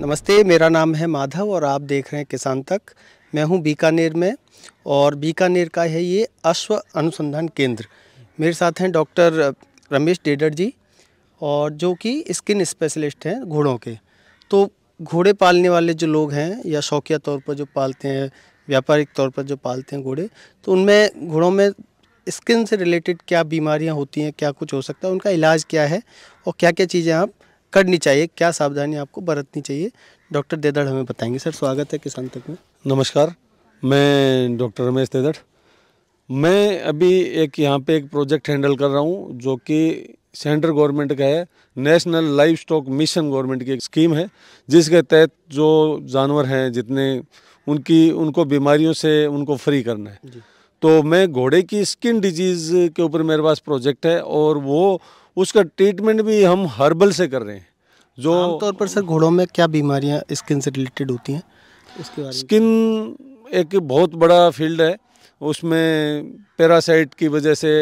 नमस्ते, मेरा नाम है माधव और आप देख रहे हैं किसान तक। मैं हूं बीकानेर में और बीकानेर का है ये अश्व अनुसंधान केंद्र। मेरे साथ हैं डॉक्टर रमेश डेडर जी और जो कि स्किन स्पेशलिस्ट हैं घोड़ों के। तो घोड़े पालने वाले जो लोग हैं या शौकिया तौर पर जो पालते हैं, व्यापारिक तौर पर जो पालते हैं घोड़े, तो उनमें घोड़ों में स्किन से रिलेटेड क्या बीमारियां होती हैं, क्या कुछ हो सकता है, उनका इलाज क्या है और क्या क्या चीज़ें आप करनी चाहिए, क्या सावधानी आपको बरतनी चाहिए, डॉक्टर देदड़ हमें बताएंगे। सर, स्वागत है किसान तक में। नमस्कार, मैं डॉक्टर रमेश देदड़। मैं अभी यहाँ पे एक प्रोजेक्ट हैंडल कर रहा हूँ जो कि सेंट्रल गवर्नमेंट का है। National live stock mission government की एक स्कीम है जिसके तहत जो जानवर हैं जितने उनको बीमारियों से उनको फ्री करना है। तो मैं घोड़े की स्किन डिजीज़ के ऊपर मेरे पास प्रोजेक्ट है और वो उसका ट्रीटमेंट भी हम हर्बल से कर रहे हैं। जो आमतौर पर सर घोड़ों में क्या बीमारियां स्किन से रिलेटेड होती हैं, उसके बारे में? स्किन एक बहुत बड़ा फील्ड है। उसमें पैरासाइट की वजह से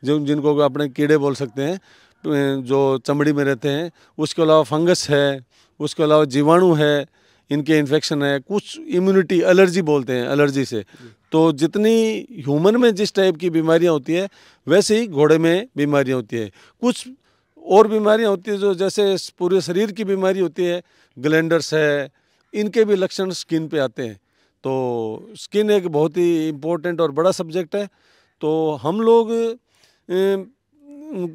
जिनको अपने कीड़े बोल सकते हैं जो चमड़ी में रहते हैं, उसके अलावा फंगस है, उसके अलावा जीवाणु है, इनके इन्फेक्शन है, कुछ इम्यूनिटी एलर्जी बोलते हैं, एलर्जी से। तो जितनी ह्यूमन में जिस टाइप की बीमारियां होती है वैसे ही घोड़े में बीमारियां होती है। कुछ और बीमारियां होती है जो जैसे पूरे शरीर की बीमारी होती है, ग्लैंडर्स है, इनके भी लक्षण स्किन पे आते हैं। तो स्किन एक बहुत ही इम्पोर्टेंट और बड़ा सब्जेक्ट है। तो हम लोग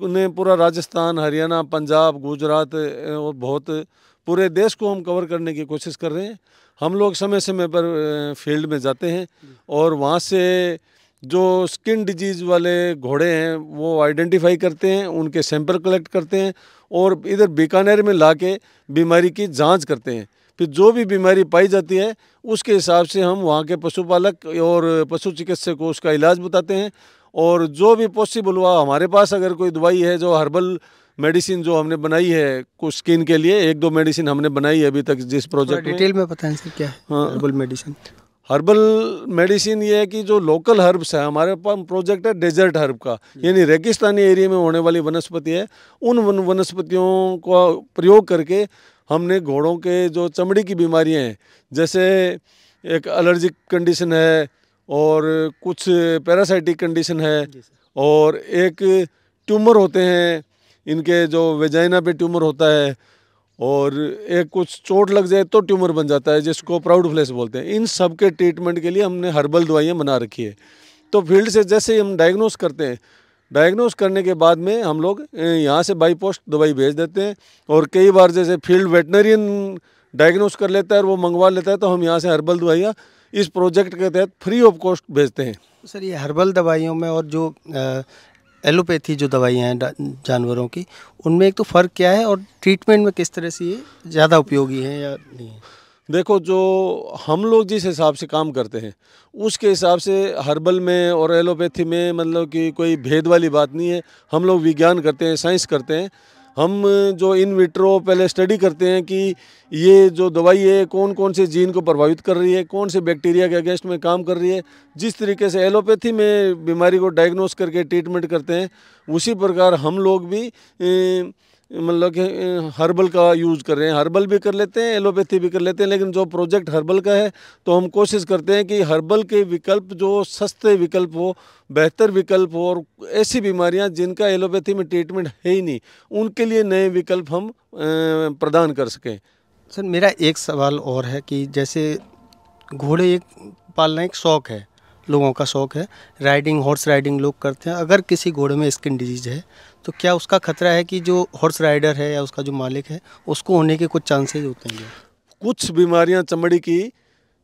ने पूरा राजस्थान, हरियाणा, पंजाब, गुजरात और बहुत पूरे देश को हम कवर करने की कोशिश कर रहे हैं। हम लोग समय समय पर फील्ड में जाते हैं और वहाँ से जो स्किन डिजीज़ वाले घोड़े हैं वो आइडेंटिफाई करते हैं, उनके सैंपल कलेक्ट करते हैं और इधर बीकानेर में लाके बीमारी की जांच करते हैं। फिर जो भी बीमारी पाई जाती है उसके हिसाब से हम वहाँ के पशुपालक और पशु चिकित्सक को उसका इलाज बताते हैं। और जो भी पॉसिबल हुआ, हमारे पास अगर कोई दवाई है जो हर्बल मेडिसिन जो हमने बनाई है कुछ स्किन के लिए, 1-2 मेडिसिन हमने बनाई है अभी तक जिस प्रोजेक्ट में। डिटेल में बताएं सर, क्या है हर्बल मेडिसिन? हर्बल मेडिसिन ये है कि जो लोकल हर्ब्स है, हमारे पास प्रोजेक्ट है डेजर्ट हर्ब का, यानी रेगिस्तानी एरिया में होने वाली वनस्पति है। उन वनस्पतियों का प्रयोग करके हमने घोड़ों के जो चमड़ी की बीमारियां हैं, जैसे एक एलर्जिक कंडीशन है और कुछ पैरासाइटिक कंडीशन है और एक ट्यूमर होते हैं, इनके जो वेजाइना पे ट्यूमर होता है और एक कुछ चोट लग जाए तो ट्यूमर बन जाता है जिसको प्राउड फ्लैश बोलते हैं। इन सब के ट्रीटमेंट के लिए हमने हर्बल दवाइयाँ बना रखी है। तो फील्ड से जैसे ही हम डायग्नोस करते हैं, डायग्नोस करने के बाद में हम लोग यहाँ से बाई पोस्ट दवाई भेज देते हैं। और कई बार जैसे फील्ड वेटनरियन डायग्नोस कर लेता है और वो मंगवा लेता है तो हम यहाँ से हर्बल दवाइयाँ इस प्रोजेक्ट के तहत फ्री ऑफ कॉस्ट भेजते हैं। सर, ये हर्बल दवाइयों में और जो एलोपैथी जो दवाइयाँ हैं जानवरों की, उनमें एक तो फ़र्क क्या है और ट्रीटमेंट में किस तरह से ये ज़्यादा उपयोगी है या नहीं है? देखो, जो हम लोग जिस हिसाब से काम करते हैं उसके हिसाब से हर्बल में और एलोपैथी में मतलब कि कोई भेद वाली बात नहीं है। हम लोग विज्ञान करते हैं, साइंस करते हैं। हम जो इन विट्रो पहले स्टडी करते हैं कि ये जो दवाई है कौन कौन से जीन को प्रभावित कर रही है, कौन से बैक्टीरिया के अगेंस्ट में काम कर रही है। जिस तरीके से एलोपैथी में बीमारी को डायग्नोस करके ट्रीटमेंट करते हैं, उसी प्रकार हम लोग भी मतलब कि हर्बल का यूज़ कर रहे हैं। हर्बल भी कर लेते हैं, एलोपैथी भी कर लेते हैं, लेकिन जो प्रोजेक्ट हर्बल का है तो हम कोशिश करते हैं कि हर्बल के विकल्प जो सस्ते विकल्प हो, बेहतर विकल्प हो और ऐसी बीमारियां जिनका एलोपैथी में ट्रीटमेंट है ही नहीं, उनके लिए नए विकल्प हम प्रदान कर सकें। सर, मेरा एक सवाल और है कि जैसे घोड़े एक पालना एक शौक़ है, लोगों का शौक़ है, राइडिंग, हॉर्स राइडिंग लोग करते हैं। अगर किसी घोड़े में स्किन डिजीज़ है तो क्या उसका खतरा है कि जो हॉर्स राइडर है या उसका जो मालिक है उसको होने के कुछ चांसेस होते हैं? कुछ बीमारियां चमड़ी की,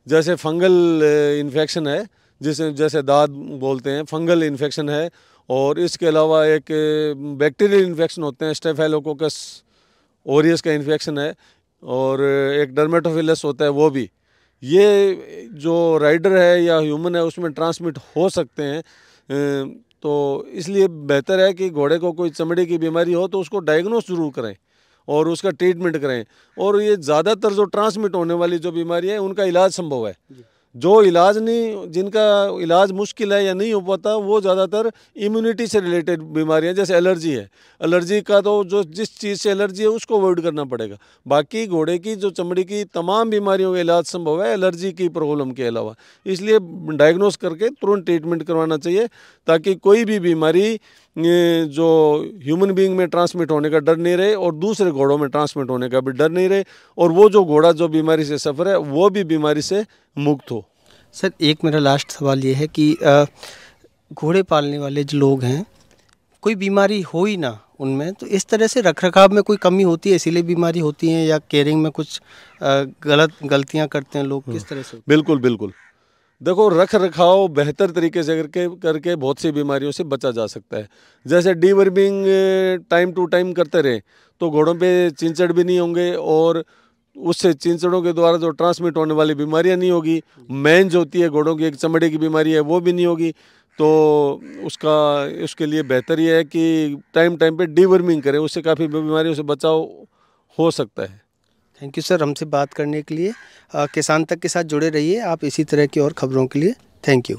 जैसे फंगल इन्फेक्शन है, जैसे दाद बोलते हैं, फंगल इन्फेक्शन है। और इसके अलावा एक बैक्टीरियल इन्फेक्शन होते हैं, स्टेफाइलोकोकस ओरियस का इन्फेक्शन है और एक डर्मेटोफिलस होता है, वो भी। ये जो राइडर है या ह्यूमन है उसमें ट्रांसमिट हो सकते हैं। तो इसलिए बेहतर है कि घोड़े को कोई चमड़ी की बीमारी हो तो उसको डायग्नोस जरूर करें और उसका ट्रीटमेंट करें। और ये ज़्यादातर जो ट्रांसमिट होने वाली जो बीमारी है उनका इलाज संभव है। जो इलाज नहीं, जिनका इलाज मुश्किल है या नहीं हो पाता, वो ज़्यादातर इम्यूनिटी से रिलेटेड बीमारियां, जैसे एलर्जी है। एलर्जी का तो जो जिस चीज़ से एलर्जी है उसको अवॉइड करना पड़ेगा। बाकी घोड़े की जो चमड़ी की तमाम बीमारियों का इलाज संभव है एलर्जी की प्रॉब्लम के अलावा। इसलिए डायग्नोस करके तुरंत ट्रीटमेंट करवाना चाहिए, ताकि कोई भी बीमारी जो ह्यूमन बीइंग में ट्रांसमिट होने का डर नहीं रहे और दूसरे घोड़ों में ट्रांसमिट होने का भी डर नहीं रहे, और वो जो घोड़ा जो बीमारी से सफ़र है वो भी बीमारी से मुक्त हो। सर, एक मेरा लास्ट सवाल ये है कि घोड़े पालने वाले जो लोग हैं, कोई बीमारी हो ही ना उनमें, तो इस तरह से रखरखाव में कोई कमी होती है, इसीलिए बीमारी होती है, या केयरिंग में कुछ गलतियां करते हैं लोग, किस तरह से? बिल्कुल बिल्कुल, देखो रख रखाव बेहतर तरीके से करके बहुत सी बीमारियों से बचा जा सकता है। जैसे डीवर्मिंग टाइम टू टाइम करते रहे तो घोड़ों पे चिंचड़ भी नहीं होंगे, और उससे चिंचड़ों के द्वारा जो ट्रांसमिट होने वाली बीमारियां नहीं होगी। मेंज होती है घोड़ों की, एक चमड़े की बीमारी है, वो भी नहीं होगी। तो उसके लिए बेहतर ये है कि टाइम टाइम पे डीवर्मिंग करें, उससे काफ़ी बीमारियों से बचाव हो सकता है। थैंक यू सर, हमसे बात करने के लिए। किसान तक के साथ जुड़े रहिए आप इसी तरह की और खबरों के लिए। Thank you.